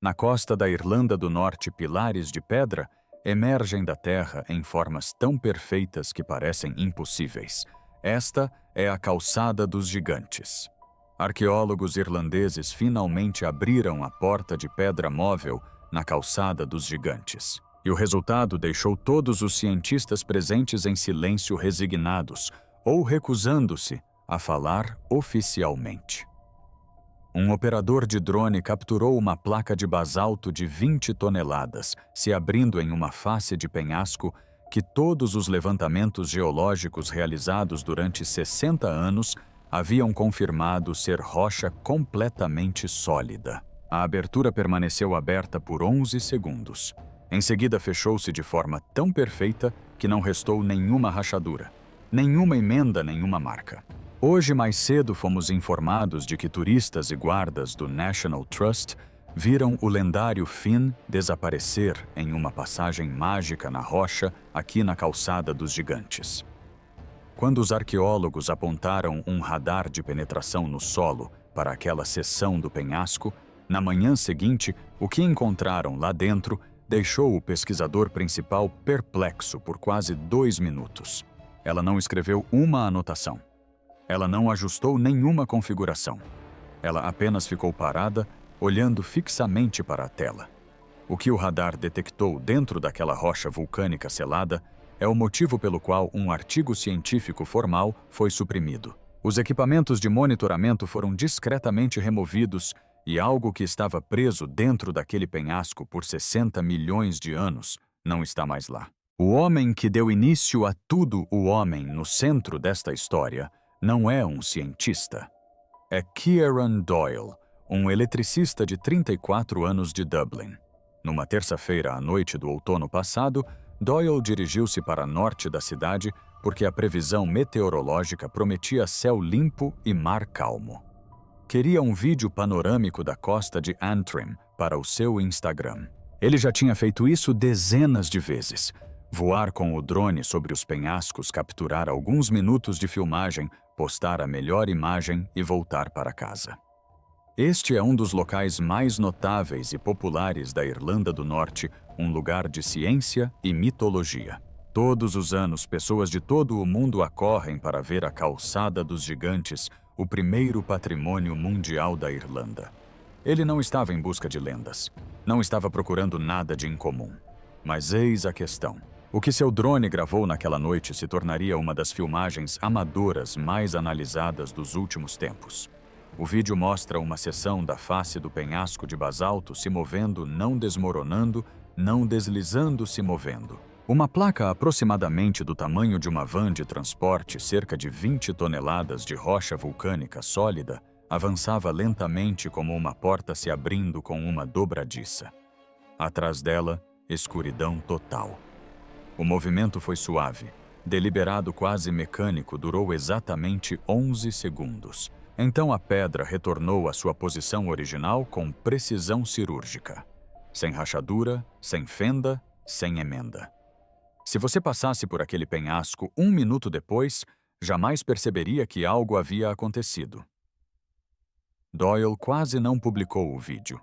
Na costa da Irlanda do Norte, pilares de pedra emergem da terra em formas tão perfeitas que parecem impossíveis. Esta é a Calçada dos Gigantes. Arqueólogos irlandeses finalmente abriram a porta de pedra móvel na Calçada dos Gigantes. E o resultado deixou todos os cientistas presentes em silêncio, resignados ou recusando-se a falar oficialmente. Um operador de drone capturou uma placa de basalto de 20 toneladas, se abrindo em uma face de penhasco que todos os levantamentos geológicos realizados durante 60 anos haviam confirmado ser rocha completamente sólida. A abertura permaneceu aberta por 11 segundos. Em seguida, fechou-se de forma tão perfeita que não restou nenhuma rachadura, nenhuma emenda, nenhuma marca. Hoje, mais cedo, fomos informados de que turistas e guardas do National Trust viram o lendário Finn desaparecer em uma passagem mágica na rocha aqui na Calçada dos Gigantes. Quando os arqueólogos apontaram um radar de penetração no solo para aquela seção do penhasco, na manhã seguinte, o que encontraram lá dentro deixou o pesquisador principal perplexo por quase 2 minutos. Ela não escreveu uma anotação. Ela não ajustou nenhuma configuração. Ela apenas ficou parada, olhando fixamente para a tela. O que o radar detectou dentro daquela rocha vulcânica selada é o motivo pelo qual um artigo científico formal foi suprimido. Os equipamentos de monitoramento foram discretamente removidos e algo que estava preso dentro daquele penhasco por 60 milhões de anos não está mais lá. O homem que deu início a tudo, o homem no centro desta história, não é um cientista. É Kieran Doyle, um eletricista de 34 anos de Dublin. Numa terça-feira à noite do outono passado, Doyle dirigiu-se para norte da cidade porque a previsão meteorológica prometia céu limpo e mar calmo. Queria um vídeo panorâmico da costa de Antrim para o seu Instagram. Ele já tinha feito isso dezenas de vezes. Voar com o drone sobre os penhascos, capturar alguns minutos de filmagem, postar a melhor imagem e voltar para casa. Este é um dos locais mais notáveis e populares da Irlanda do Norte, um lugar de ciência e mitologia. Todos os anos, pessoas de todo o mundo acorrem para ver a Calçada dos Gigantes, o primeiro patrimônio mundial da Irlanda. Ele não estava em busca de lendas, não estava procurando nada de incomum. Mas eis a questão. O que seu drone gravou naquela noite se tornaria uma das filmagens amadoras mais analisadas dos últimos tempos. O vídeo mostra uma seção da face do penhasco de basalto se movendo, não desmoronando, não deslizando, se movendo. Uma placa aproximadamente do tamanho de uma van de transporte, cerca de 20 toneladas de rocha vulcânica sólida, avançava lentamente como uma porta se abrindo com uma dobradiça. Atrás dela, escuridão total. O movimento foi suave, deliberado, quase mecânico, durou exatamente 11 segundos. Então a pedra retornou à sua posição original com precisão cirúrgica. Sem rachadura, sem fenda, sem emenda. Se você passasse por aquele penhasco 1 minuto depois, jamais perceberia que algo havia acontecido. Doyle quase não publicou o vídeo.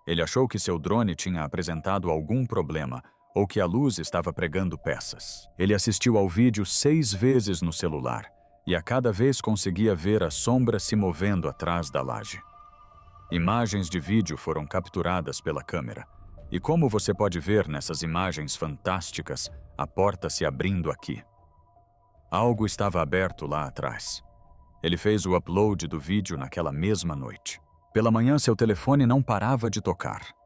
Ele achou que seu drone tinha apresentado algum problema, ou que a luz estava pregando peças. Ele assistiu ao vídeo 6 vezes no celular, e a cada vez conseguia ver a sombra se movendo atrás da laje. Imagens de vídeo foram capturadas pela câmera, e como você pode ver nessas imagens fantásticas, a porta se abrindo aqui. Algo estava aberto lá atrás. Ele fez o upload do vídeo naquela mesma noite. Pela manhã, seu telefone não parava de tocar.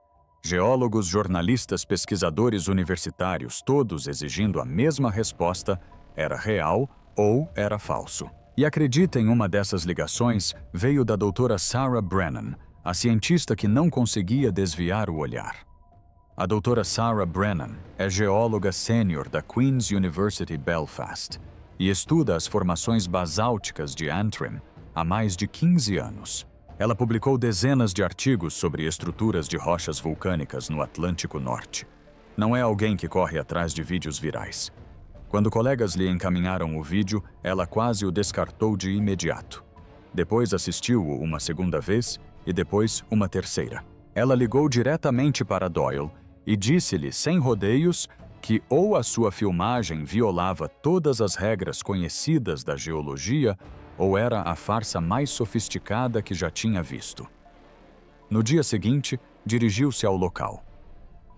Geólogos, jornalistas, pesquisadores universitários, todos exigindo a mesma resposta: era real ou era falso. E acreditem, uma dessas ligações veio da doutora Sarah Brennan, a cientista que não conseguia desviar o olhar. A doutora Sarah Brennan é geóloga sênior da Queen's University Belfast e estuda as formações basálticas de Antrim há mais de 15 anos. Ela publicou dezenas de artigos sobre estruturas de rochas vulcânicas no Atlântico Norte. Não é alguém que corre atrás de vídeos virais. Quando colegas lhe encaminharam o vídeo, ela quase o descartou de imediato. Depois assistiu-o uma segunda vez e depois uma terceira. Ela ligou diretamente para Doyle e disse-lhe, sem rodeios, que ou a sua filmagem violava todas as regras conhecidas da geologia, ou era a farsa mais sofisticada que já tinha visto. No dia seguinte, dirigiu-se ao local.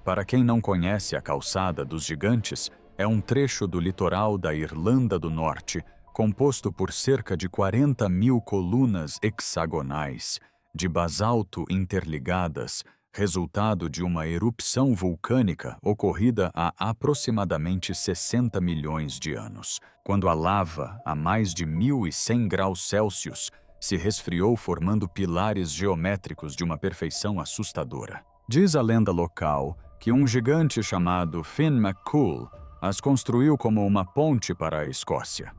Para quem não conhece a Calçada dos Gigantes, é um trecho do litoral da Irlanda do Norte, composto por cerca de 40.000 colunas hexagonais, de basalto interligadas, resultado de uma erupção vulcânica ocorrida há aproximadamente 60 milhões de anos, quando a lava, a mais de 1.100 graus Celsius, se resfriou formando pilares geométricos de uma perfeição assustadora. Diz a lenda local que um gigante chamado Finn McCool as construiu como uma ponte para a Escócia.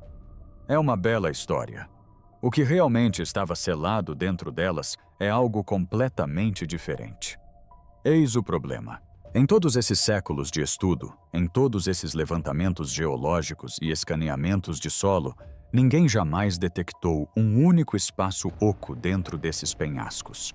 É uma bela história. O que realmente estava selado dentro delas é algo completamente diferente. Eis o problema. Em todos esses séculos de estudo, em todos esses levantamentos geológicos e escaneamentos de solo, ninguém jamais detectou um único espaço oco dentro desses penhascos.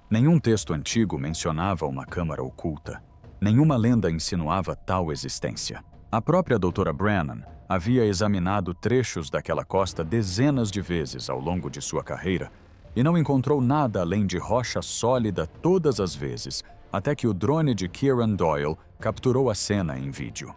Nenhum texto antigo mencionava uma câmara oculta. Nenhuma lenda insinuava tal existência. A própria doutora Brennan havia examinado trechos daquela costa dezenas de vezes ao longo de sua carreira e não encontrou nada além de rocha sólida todas as vezes, até que o drone de Kieran Doyle capturou a cena em vídeo.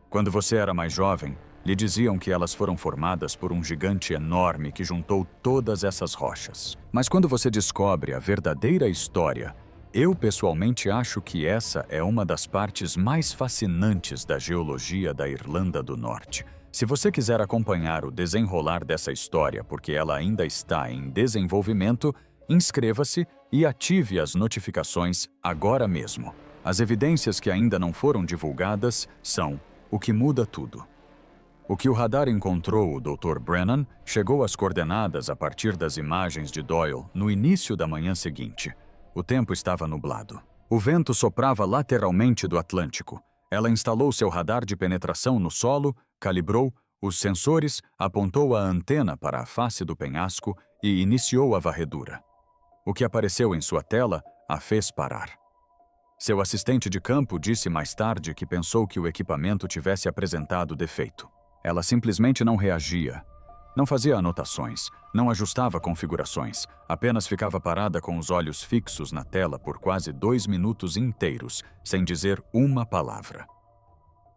Quando você era mais jovem, lhe diziam que elas foram formadas por um gigante enorme que juntou todas essas rochas. Mas quando você descobre a verdadeira história, eu pessoalmente acho que essa é uma das partes mais fascinantes da geologia da Irlanda do Norte. Se você quiser acompanhar o desenrolar dessa história porque ela ainda está em desenvolvimento, inscreva-se e ative as notificações agora mesmo. As evidências que ainda não foram divulgadas são o que muda tudo. O que o radar encontrou o Dr. Brennan chegou às coordenadas a partir das imagens de Doyle no início da manhã seguinte. O tempo estava nublado. O vento soprava lateralmente do Atlântico. Ela instalou seu radar de penetração no solo, calibrou os sensores, apontou a antena para a face do penhasco e iniciou a varredura. O que apareceu em sua tela a fez parar. Seu assistente de campo disse mais tarde que pensou que o equipamento tivesse apresentado defeito. Ela simplesmente não reagia. Não fazia anotações, não ajustava configurações, apenas ficava parada com os olhos fixos na tela por quase 2 minutos inteiros, sem dizer uma palavra.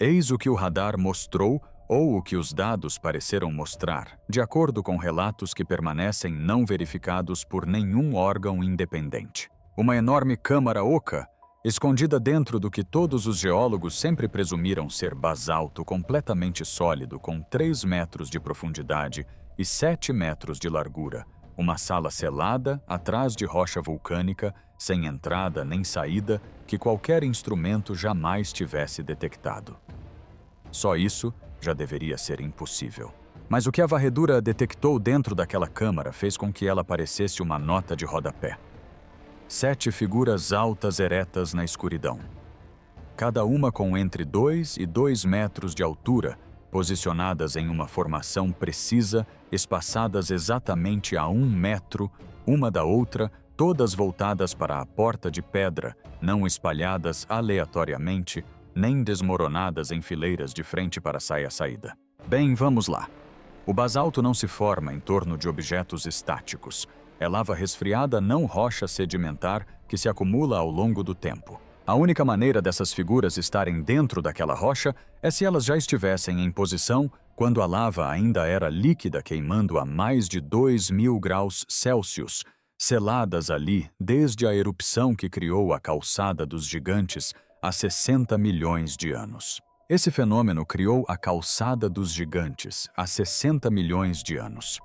Eis o que o radar mostrou ou o que os dados pareceram mostrar, de acordo com relatos que permanecem não verificados por nenhum órgão independente. Uma enorme câmara oca, escondida dentro do que todos os geólogos sempre presumiram ser basalto completamente sólido com 3 metros de profundidade e 7 metros de largura, uma sala selada atrás de rocha vulcânica, sem entrada nem saída, que qualquer instrumento jamais tivesse detectado. Só isso já deveria ser impossível. Mas o que a varredura detectou dentro daquela câmara fez com que ela parecesse uma nota de rodapé. 7 figuras altas eretas na escuridão. Cada uma com entre 2 e 2 metros de altura, posicionadas em uma formação precisa, espaçadas exatamente a 1 metro, uma da outra, todas voltadas para a porta de pedra, não espalhadas aleatoriamente, nem desmoronadas em fileiras de frente para a saída. Bem, vamos lá. O basalto não se forma em torno de objetos estáticos. É lava resfriada, não rocha sedimentar, que se acumula ao longo do tempo. A única maneira dessas figuras estarem dentro daquela rocha é se elas já estivessem em posição quando a lava ainda era líquida, queimando a mais de 2.000 graus Celsius, seladas ali desde a erupção que criou a Calçada dos Gigantes há 60 milhões de anos. Esse fenômeno criou a Calçada dos Gigantes há 60 milhões de anos.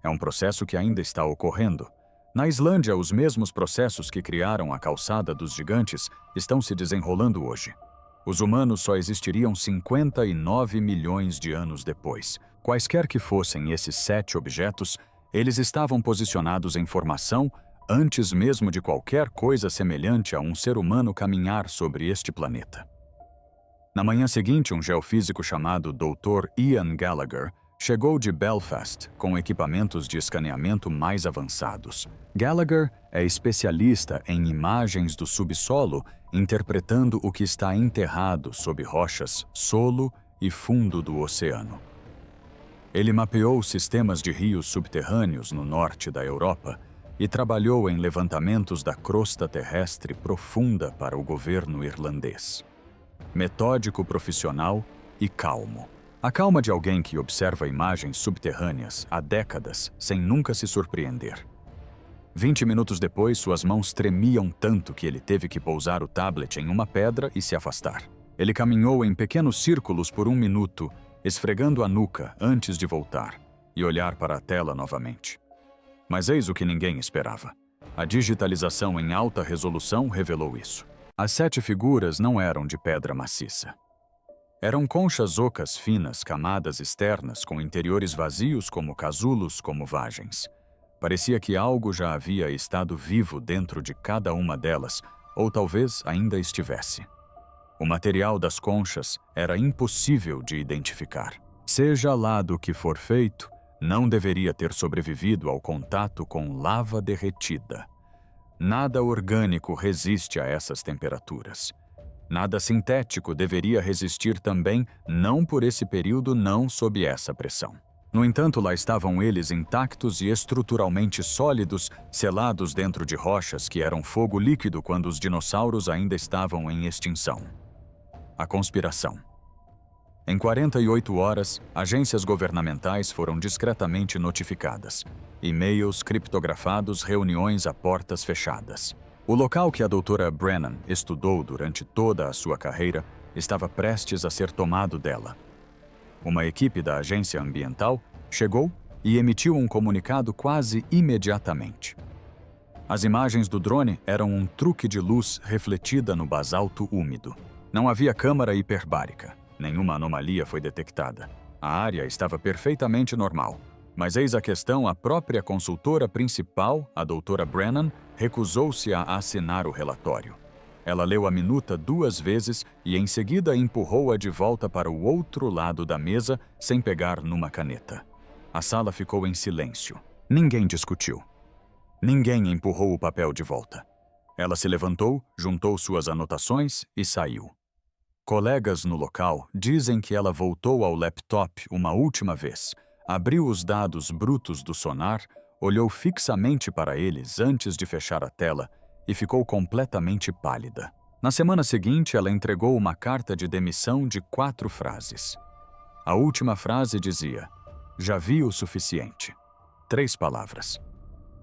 É um processo que ainda está ocorrendo. Na Islândia, os mesmos processos que criaram a Calçada dos Gigantes estão se desenrolando hoje. Os humanos só existiriam 59 milhões de anos depois. Quaisquer que fossem esses 7 objetos, eles estavam posicionados em formação antes mesmo de qualquer coisa semelhante a um ser humano caminhar sobre este planeta. Na manhã seguinte, um geofísico chamado Dr. Ian Gallagher chegou de Belfast com equipamentos de escaneamento mais avançados. Gallagher é especialista em imagens do subsolo, interpretando o que está enterrado sob rochas, solo e fundo do oceano. Ele mapeou sistemas de rios subterrâneos no norte da Europa e trabalhou em levantamentos da crosta terrestre profunda para o governo irlandês. Metódico, profissional e calmo. A calma de alguém que observa imagens subterrâneas há décadas sem nunca se surpreender. 20 minutos depois, suas mãos tremiam tanto que ele teve que pousar o tablet em uma pedra e se afastar. Ele caminhou em pequenos círculos por 1 minuto, esfregando a nuca antes de voltar e olhar para a tela novamente. Mas eis o que ninguém esperava. A digitalização em alta resolução revelou isso. As 7 figuras não eram de pedra maciça. Eram conchas ocas finas, camadas externas, com interiores vazios como casulos, como vagens. Parecia que algo já havia estado vivo dentro de cada uma delas, ou talvez ainda estivesse. O material das conchas era impossível de identificar. Seja lá do que for feito, não deveria ter sobrevivido ao contato com lava derretida. Nada orgânico resiste a essas temperaturas. Nada sintético deveria resistir também, não por esse período, não sob essa pressão. No entanto, lá estavam eles intactos e estruturalmente sólidos, selados dentro de rochas que eram fogo líquido quando os dinossauros ainda estavam em extinção. A conspiração. Em 48 horas, agências governamentais foram discretamente notificadas. E-mails criptografados, reuniões a portas fechadas. O local que a doutora Brennan estudou durante toda a sua carreira estava prestes a ser tomado dela. Uma equipe da agência ambiental chegou e emitiu um comunicado quase imediatamente. As imagens do drone eram um truque de luz refletida no basalto úmido. Não havia câmara hiperbárica. Nenhuma anomalia foi detectada. A área estava perfeitamente normal. Mas eis a questão, a própria consultora principal, a doutora Brennan, recusou-se a assinar o relatório. Ela leu a minuta 2 vezes e em seguida empurrou-a de volta para o outro lado da mesa sem pegar numa caneta. A sala ficou em silêncio. Ninguém discutiu. Ninguém empurrou o papel de volta. Ela se levantou, juntou suas anotações e saiu. Colegas no local dizem que ela voltou ao laptop uma última vez, abriu os dados brutos do sonar, olhou fixamente para eles antes de fechar a tela e ficou completamente pálida. Na semana seguinte, ela entregou uma carta de demissão de 4 frases. A última frase dizia: "Já vi o suficiente." 3 palavras.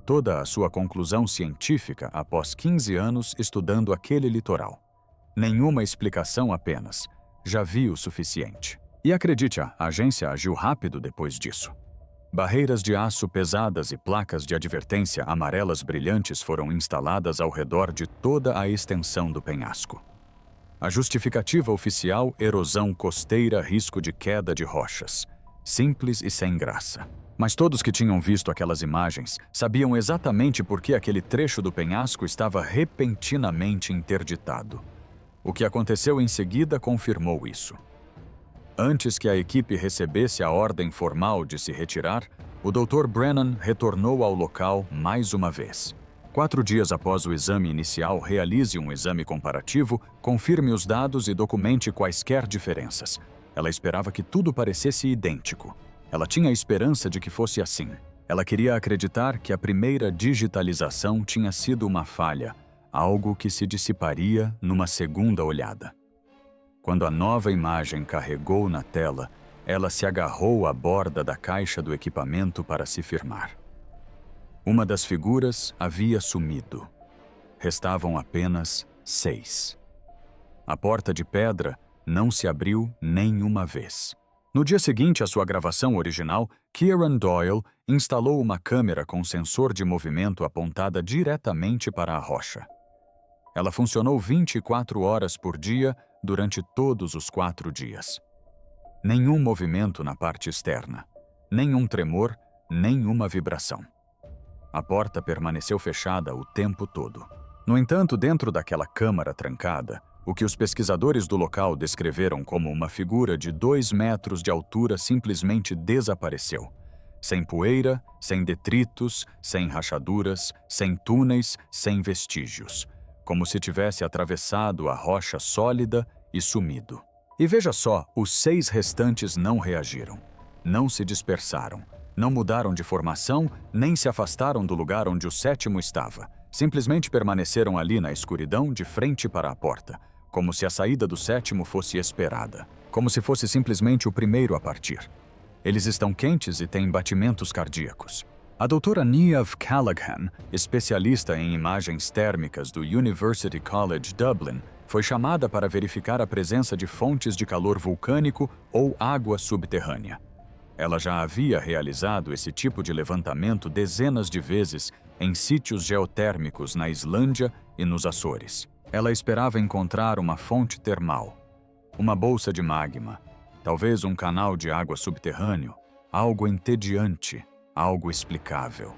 Toda a sua conclusão científica após 15 anos estudando aquele litoral. Nenhuma explicação, apenas: "Já vi o suficiente." E acredite, a agência agiu rápido depois disso. Barreiras de aço pesadas e placas de advertência amarelas brilhantes foram instaladas ao redor de toda a extensão do penhasco. A justificativa oficial: erosão costeira, risco de queda de rochas. Simples e sem graça. Mas todos que tinham visto aquelas imagens sabiam exatamente por que aquele trecho do penhasco estava repentinamente interditado. O que aconteceu em seguida confirmou isso. Antes que a equipe recebesse a ordem formal de se retirar, o Dr. Brennan retornou ao local mais uma vez. 4 dias após o exame inicial, realize um exame comparativo, confirme os dados e documente quaisquer diferenças. Ela esperava que tudo parecesse idêntico. Ela tinha a esperança de que fosse assim. Ela queria acreditar que a primeira digitalização tinha sido uma falha, algo que se dissiparia numa segunda olhada. Quando a nova imagem carregou na tela, ela se agarrou à borda da caixa do equipamento para se firmar. Uma das figuras havia sumido. Restavam apenas 6. A porta de pedra não se abriu nenhuma vez. No dia seguinte à sua gravação original, Kieran Doyle instalou uma câmera com sensor de movimento apontada diretamente para a rocha. Ela funcionou 24 horas por dia durante todos os 4 dias. Nenhum movimento na parte externa, nenhum tremor, nenhuma vibração. A porta permaneceu fechada o tempo todo. No entanto, dentro daquela câmara trancada, O que os pesquisadores do local descreveram como uma figura de 2 metros de altura simplesmente desapareceu. Sem poeira, sem detritos, sem rachaduras, sem túneis, sem vestígios. Como se tivesse atravessado a rocha sólida e sumido. E veja só, os 6 restantes não reagiram. Não se dispersaram. Não mudaram de formação, nem se afastaram do lugar onde o 7º estava. Simplesmente permaneceram ali na escuridão, de frente para a porta. Como se a saída do 7º fosse esperada. Como se fosse simplesmente o primeiro a partir. Eles estão quentes e têm batimentos cardíacos. A doutora Niamh Callaghan, especialista em imagens térmicas do University College Dublin, foi chamada para verificar a presença de fontes de calor vulcânico ou água subterrânea. Ela já havia realizado esse tipo de levantamento dezenas de vezes em sítios geotérmicos na Islândia e nos Açores. Ela esperava encontrar uma fonte termal, uma bolsa de magma, talvez um canal de água subterrâneo, algo entediante, algo explicável.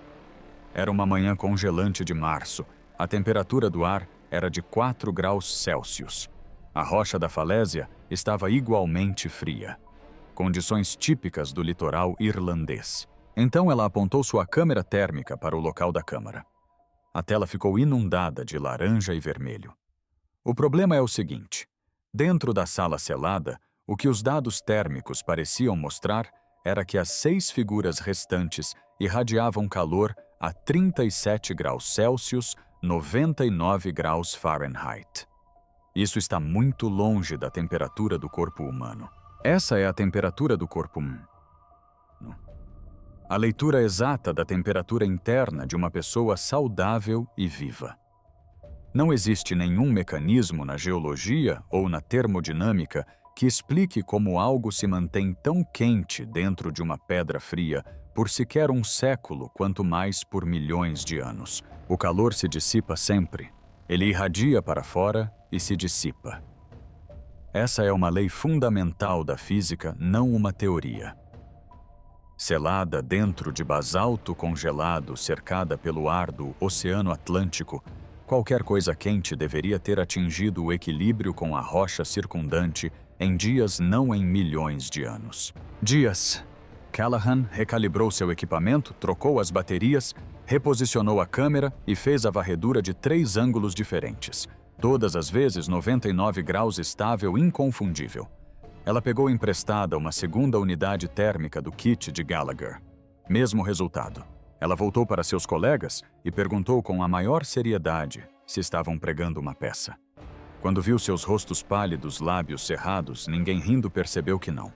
Era uma manhã congelante de março. A temperatura do ar era de 4 graus Celsius. A rocha da falésia estava igualmente fria. Condições típicas do litoral irlandês. Então ela apontou sua câmera térmica para o local da câmara. A tela ficou inundada de laranja e vermelho. O problema é o seguinte: dentro da sala selada, o que os dados térmicos pareciam mostrar era que as 6 figuras restantes irradiavam calor a 37 graus Celsius, 99 graus Fahrenheit. Isso está muito longe da temperatura do corpo humano. Essa é a temperatura do corpo humano. A leitura exata da temperatura interna de uma pessoa saudável e viva. Não existe nenhum mecanismo na geologia ou na termodinâmica que explique como algo se mantém tão quente dentro de uma pedra fria por sequer um século, quanto mais por milhões de anos. O calor se dissipa sempre. Ele irradia para fora e se dissipa. Essa é uma lei fundamental da física, não uma teoria. Selada dentro de basalto congelado, cercada pelo ar do Oceano Atlântico, qualquer coisa quente deveria ter atingido o equilíbrio com a rocha circundante em dias, não em milhões de anos. Dias. Callaghan recalibrou seu equipamento, trocou as baterias, reposicionou a câmera e fez a varredura de 3 ângulos diferentes. Todas as vezes 99 graus estável inconfundível. Ela pegou emprestada uma segunda unidade térmica do kit de Gallagher. Mesmo resultado. Ela voltou para seus colegas e perguntou com a maior seriedade se estavam pregando uma peça. Quando viu seus rostos pálidos, lábios cerrados, ninguém rindo percebeu que não.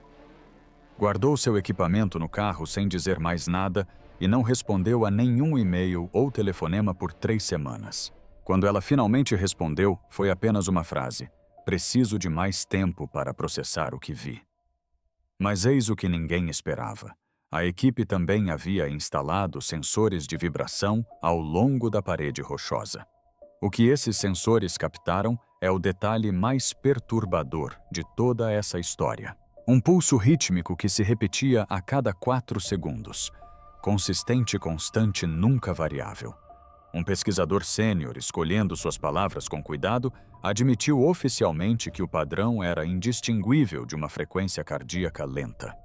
Guardou seu equipamento no carro sem dizer mais nada e não respondeu a nenhum e-mail ou telefonema por 3 semanas. Quando ela finalmente respondeu, foi apenas uma frase: "Preciso de mais tempo para processar o que vi." Mas eis o que ninguém esperava. A equipe também havia instalado sensores de vibração ao longo da parede rochosa. O que esses sensores captaram é o detalhe mais perturbador de toda essa história. Um pulso rítmico que se repetia a cada 4 segundos. Consistente e constante, nunca variável. Um pesquisador sênior, escolhendo suas palavras com cuidado, admitiu oficialmente que o padrão era indistinguível de uma frequência cardíaca lenta.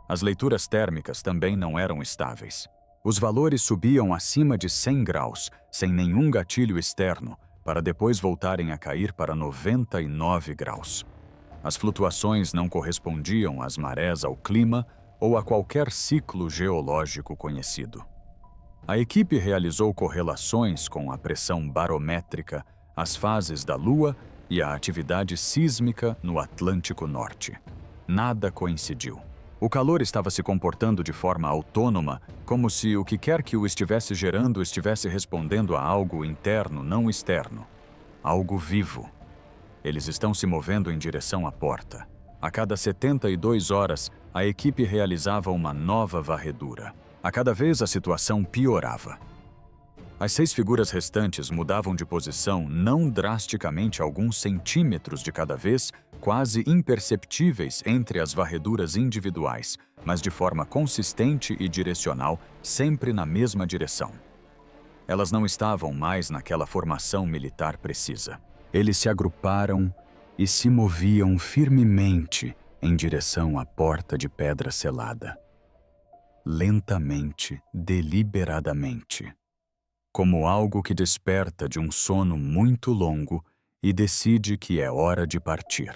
As leituras térmicas também não eram estáveis. Os valores subiam acima de 100 graus, sem nenhum gatilho externo, para depois voltarem a cair para 99 graus. As flutuações não correspondiam às marés, ao clima ou a qualquer ciclo geológico conhecido. A equipe realizou correlações com a pressão barométrica, as fases da Lua e a atividade sísmica no Atlântico Norte. Nada coincidiu. O calor estava se comportando de forma autônoma, como se o que quer que o estivesse gerando estivesse respondendo a algo interno, não externo. Algo vivo. Eles estão se movendo em direção à porta. A cada 72 horas, a equipe realizava uma nova varredura. A cada vez a situação piorava. As 6 figuras restantes mudavam de posição não drasticamente alguns centímetros de cada vez, quase imperceptíveis entre as varreduras individuais, mas de forma consistente e direcional, sempre na mesma direção. Elas não estavam mais naquela formação militar precisa. Eles se agruparam e se moviam firmemente em direção à porta de pedra selada. Lentamente, deliberadamente. Como algo que desperta de um sono muito longo e decide que é hora de partir.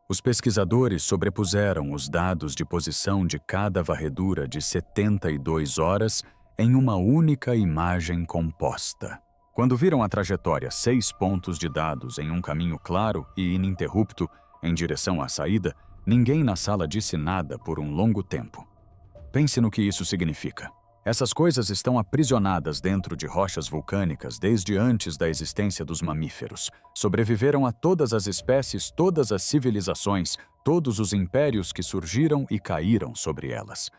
Os pesquisadores sobrepuseram os dados de posição de cada varredura de 72 horas em uma única imagem composta. Quando viram a trajetória 6 pontos de dados em um caminho claro e ininterrupto em direção à saída, ninguém na sala disse nada por um longo tempo. Pense no que isso significa. Essas coisas estão aprisionadas dentro de rochas vulcânicas desde antes da existência dos mamíferos. Sobreviveram a todas as espécies, todas as civilizações, todos os impérios que surgiram e caíram sobre elas.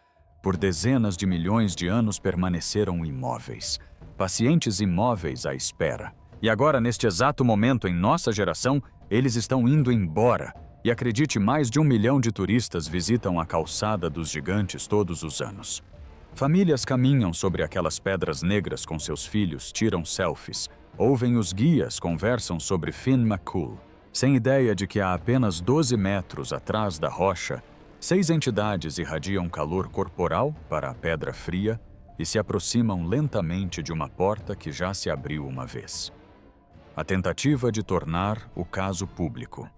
Por dezenas de milhões de anos permaneceram imóveis, pacientes imóveis à espera. E agora, neste exato momento em nossa geração, eles estão indo embora. E acredite, mais de 1 milhão de turistas visitam a calçada dos gigantes todos os anos. Famílias caminham sobre aquelas pedras negras com seus filhos, tiram selfies, ouvem os guias, conversam sobre Finn McCool, sem ideia de que há apenas 12 metros atrás da rocha, 6 entidades irradiam calor corporal para a pedra fria e se aproximam lentamente de uma porta que já se abriu uma vez. A tentativa de tornar o caso público.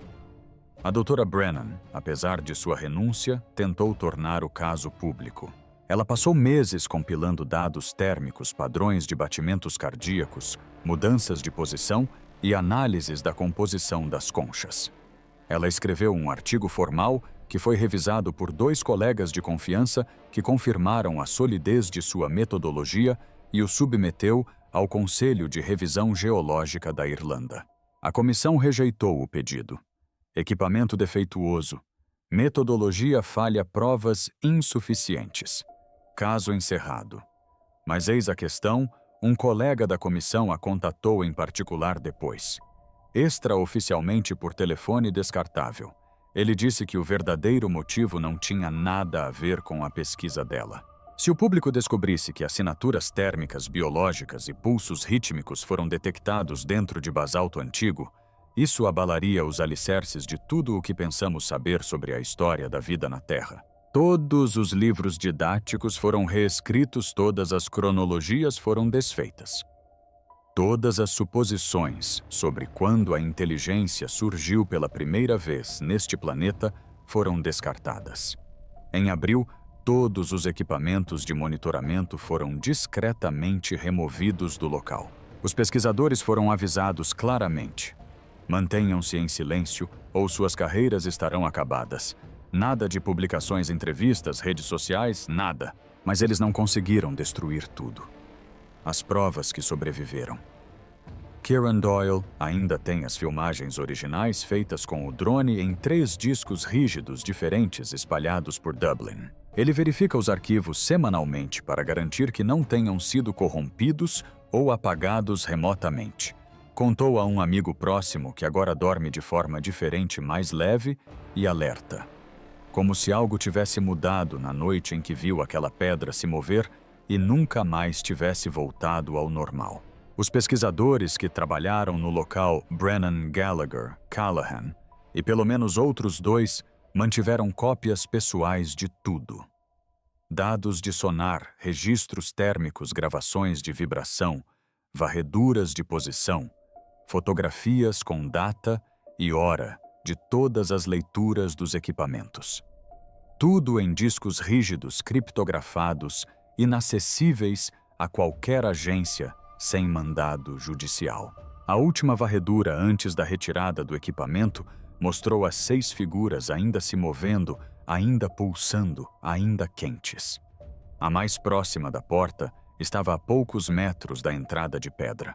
A doutora Brennan, apesar de sua renúncia, tentou tornar o caso público. Ela passou meses compilando dados térmicos, padrões de batimentos cardíacos, mudanças de posição e análises da composição das conchas. Ela escreveu um artigo formal que foi revisado por 2 colegas de confiança que confirmaram a solidez de sua metodologia e o submeteu ao Conselho de Revisão Geológica da Irlanda. A comissão rejeitou o pedido. Equipamento defeituoso. Metodologia falha provas insuficientes. Caso encerrado. Mas eis a questão, um colega da comissão a contatou em particular depois. Extraoficialmente por telefone descartável. Ele disse que o verdadeiro motivo não tinha nada a ver com a pesquisa dela. Se o público descobrisse que assinaturas térmicas biológicas e pulsos rítmicos foram detectados dentro de basalto antigo, isso abalaria os alicerces de tudo o que pensamos saber sobre a história da vida na Terra. Todos os livros didáticos foram reescritos, todas as cronologias foram desfeitas. Todas as suposições sobre quando a inteligência surgiu pela primeira vez neste planeta foram descartadas. Em abril, todos os equipamentos de monitoramento foram discretamente removidos do local. Os pesquisadores foram avisados claramente. Mantenham-se em silêncio ou suas carreiras estarão acabadas. Nada de publicações, entrevistas, redes sociais, nada. Mas eles não conseguiram destruir tudo. As provas que sobreviveram. Kieran Doyle ainda tem as filmagens originais feitas com o drone em 3 discos rígidos diferentes espalhados por Dublin. Ele verifica os arquivos semanalmente para garantir que não tenham sido corrompidos ou apagados remotamente. Contou a um amigo próximo que agora dorme de forma diferente, mais leve e alerta. Como se algo tivesse mudado na noite em que viu aquela pedra se mover e nunca mais tivesse voltado ao normal. Os pesquisadores que trabalharam no local, Brennan Gallagher, Callahan, e pelo menos outros 2, mantiveram cópias pessoais de tudo. Dados de sonar, registros térmicos, gravações de vibração, varreduras de posição, fotografias com data e hora de todas as leituras dos equipamentos. Tudo em discos rígidos, criptografados, inacessíveis a qualquer agência sem mandado judicial. A última varredura antes da retirada do equipamento mostrou as 6 figuras ainda se movendo, ainda pulsando, ainda quentes. A mais próxima da porta estava a poucos metros da entrada de pedra.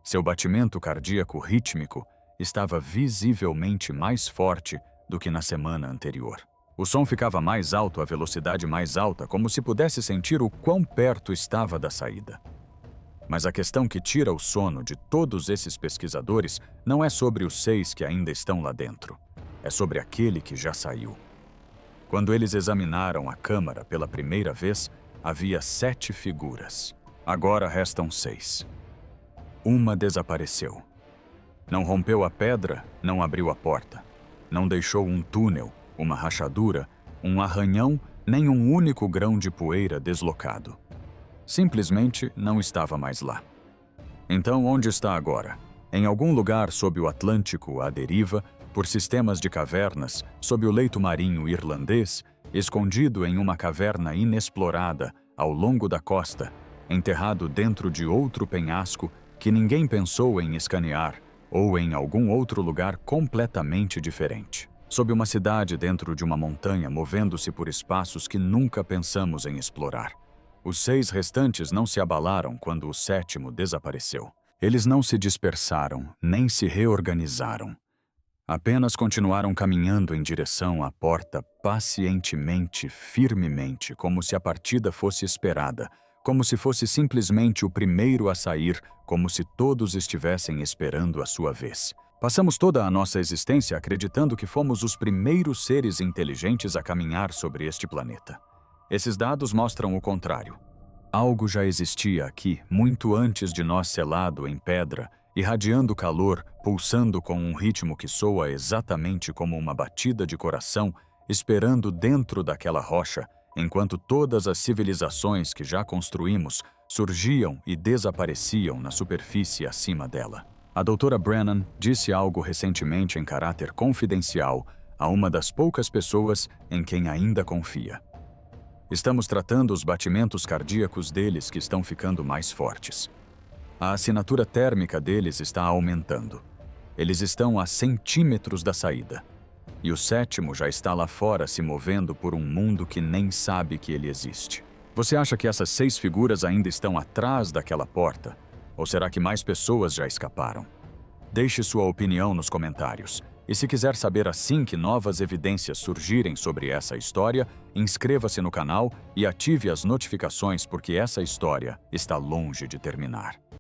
Seu batimento cardíaco rítmico estava visivelmente mais forte do que na semana anterior. O som ficava mais alto à velocidade mais alta, como se pudesse sentir o quão perto estava da saída. Mas a questão que tira o sono de todos esses pesquisadores não é sobre os 6 que ainda estão lá dentro. É sobre aquele que já saiu. Quando eles examinaram a câmara pela primeira vez, havia 7 figuras. Agora restam 6. Uma desapareceu. Não rompeu a pedra, não abriu a porta. Não deixou um túnel, uma rachadura, um arranhão, nem um único grão de poeira deslocado. Simplesmente não estava mais lá. Então, onde está agora? Em algum lugar sob o Atlântico à deriva, por sistemas de cavernas, sob o leito marinho irlandês, escondido em uma caverna inexplorada ao longo da costa, enterrado dentro de outro penhasco que ninguém pensou em escanear, ou em algum outro lugar completamente diferente. Sob uma cidade dentro de uma montanha movendo-se por espaços que nunca pensamos em explorar. Os 6 restantes não se abalaram quando o 7º desapareceu. Eles não se dispersaram, nem se reorganizaram. Apenas continuaram caminhando em direção à porta pacientemente, firmemente, como se a partida fosse esperada, como se fosse simplesmente o primeiro a sair, como se todos estivessem esperando a sua vez. Passamos toda a nossa existência acreditando que fomos os primeiros seres inteligentes a caminhar sobre este planeta. Esses dados mostram o contrário. Algo já existia aqui, muito antes de nós, selado em pedra, irradiando calor, pulsando com um ritmo que soa exatamente como uma batida de coração, esperando dentro daquela rocha, enquanto todas as civilizações que já construímos surgiam e desapareciam na superfície acima dela. A doutora Brennan disse algo recentemente em caráter confidencial a uma das poucas pessoas em quem ainda confia. Estamos tratando os batimentos cardíacos deles que estão ficando mais fortes. A assinatura térmica deles está aumentando. Eles estão a centímetros da saída. E o 7º já está lá fora se movendo por um mundo que nem sabe que ele existe. Você acha que essas 6 figuras ainda estão atrás daquela porta? Ou será que mais pessoas já escaparam? Deixe sua opinião nos comentários. E se quiser saber assim que novas evidências surgirem sobre essa história, inscreva-se no canal e ative as notificações porque essa história está longe de terminar.